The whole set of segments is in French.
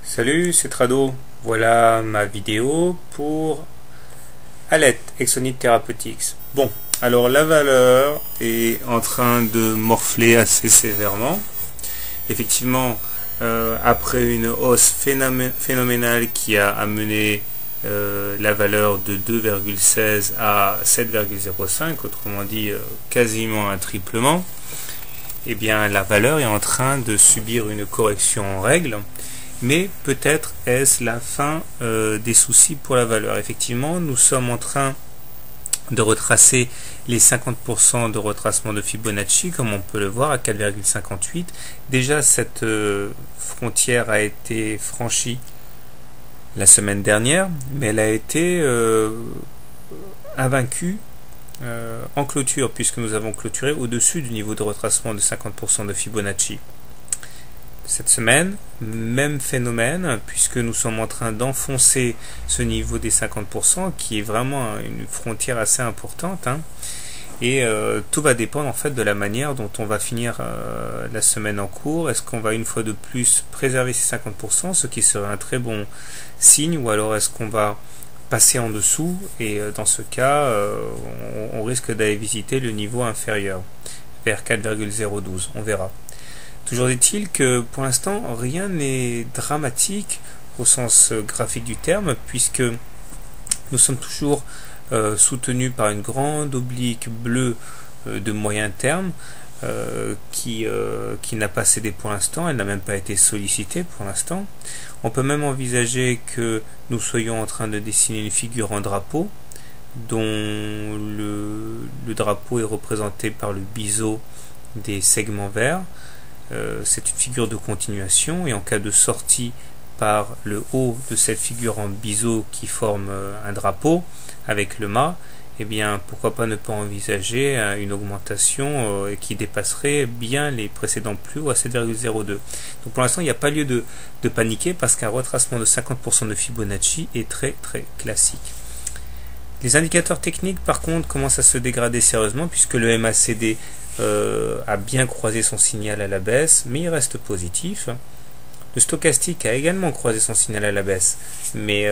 Salut, c'est Trado. Voilà ma vidéo pour Alet Exonite Therapeutics. Bon, alors la valeur est en train de morfler assez sévèrement. Effectivement, après une hausse phénoménale qui a amené la valeur de 2,16 à 7,05, autrement dit quasiment un triplement, eh bien la valeur est en train de subir une correction en règle. Mais peut-être est-ce la fin des soucis pour la valeur. Effectivement, nous sommes en train de retracer les 50% de retracement de Fibonacci, comme on peut le voir, à 4,58. Déjà, cette frontière a été franchie la semaine dernière, mais elle a été invaincue en clôture, puisque nous avons clôturé au-dessus du niveau de retracement de 50% de Fibonacci. Cette semaine, même phénomène, puisque nous sommes en train d'enfoncer ce niveau des 50%, qui est vraiment une frontière assez importante, et tout va dépendre en fait de la manière dont on va finir la semaine en cours. Est-ce qu'on va une fois de plus préserver ces 50%, ce qui serait un très bon signe, ou alors est-ce qu'on va passer en dessous, et dans ce cas, on risque d'aller visiter le niveau inférieur, vers 4,012, on verra. Toujours est-il que pour l'instant rien n'est dramatique au sens graphique du terme, puisque nous sommes toujours soutenus par une grande oblique bleue de moyen terme qui n'a pas cédé pour l'instant. Elle n'a même pas été sollicitée pour l'instant. On peut même envisager que nous soyons en train de dessiner une figure en drapeau, dont le drapeau est représenté par le biseau des segments verts. C'est une figure de continuation, et en cas de sortie par le haut de cette figure en biseau qui forme un drapeau avec le mât, eh bien pourquoi pas ne pas envisager une augmentation qui dépasserait bien les précédents plus hauts à 7,02. Donc pour l'instant il n'y a pas lieu de paniquer, parce qu'un retracement de 50% de Fibonacci est très classique. Les indicateurs techniques par contre commencent à se dégrader sérieusement, puisque le MACD a bien croisé son signal à la baisse, mais il reste positif. Le stochastique a également croisé son signal à la baisse, mais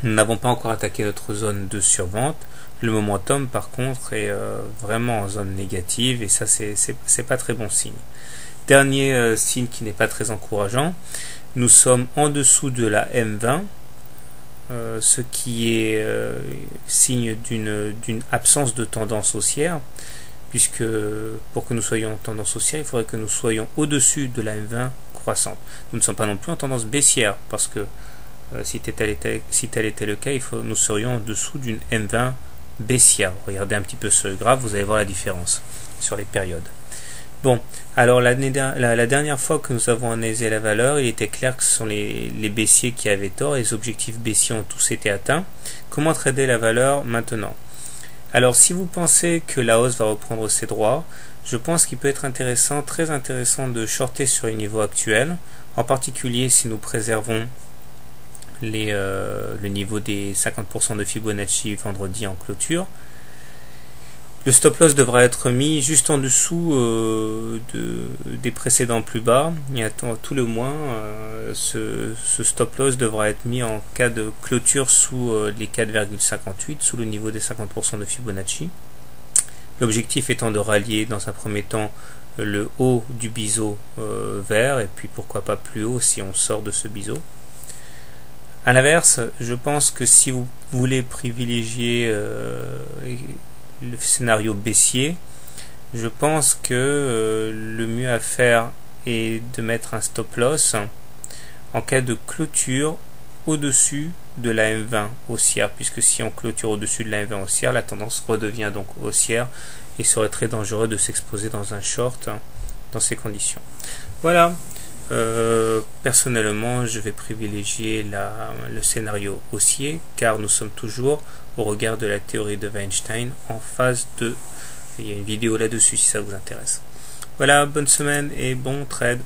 nous n'avons pas encore attaqué notre zone de survente. Le momentum par contre est vraiment en zone négative, et ça c'est pas très bon signe. Dernier signe qui n'est pas très encourageant, nous sommes en dessous de la M20, ce qui est signe d'une absence de tendance haussière, puisque pour que nous soyons en tendance haussière, il faudrait que nous soyons au-dessus de la M20 croissante. Nous ne sommes pas non plus en tendance baissière, parce que si tel était le cas, nous serions en dessous d'une M20 baissière. Regardez un petit peu ce graphe, vous allez voir la différence sur les périodes. Bon, alors la dernière fois que nous avons analysé la valeur, il était clair que ce sont les baissiers qui avaient tort, et les objectifs baissiers ont tous été atteints. Comment trader la valeur maintenant? Alors si vous pensez que la hausse va reprendre ses droits, je pense qu'il peut être intéressant, très intéressant, de shorter sur les niveaux actuels, en particulier si nous préservons le niveau des 50% de Fibonacci vendredi en clôture. Le stop loss devra être mis juste en dessous des précédents plus bas, et à tout le moins ce stop loss devra être mis en cas de clôture sous les 4,58, sous le niveau des 50% de Fibonacci. L'objectif étant de rallier dans un premier temps le haut du biseau vert, et puis pourquoi pas plus haut si on sort de ce biseau. A l'inverse, je pense que si vous voulez privilégier le scénario baissier, je pense que le mieux à faire est de mettre un stop loss en cas de clôture au-dessus de la M20 haussière, puisque si on clôture au-dessus de la M20 haussière, la tendance redevient donc haussière, et serait très dangereux de s'exposer dans un short dans ces conditions. Voilà. Personnellement, je vais privilégier le scénario haussier, car nous sommes toujours au regard de la théorie de Weinstein en phase 2. Il y a une vidéo là-dessus si ça vous intéresse. Voilà, bonne semaine et bon trade.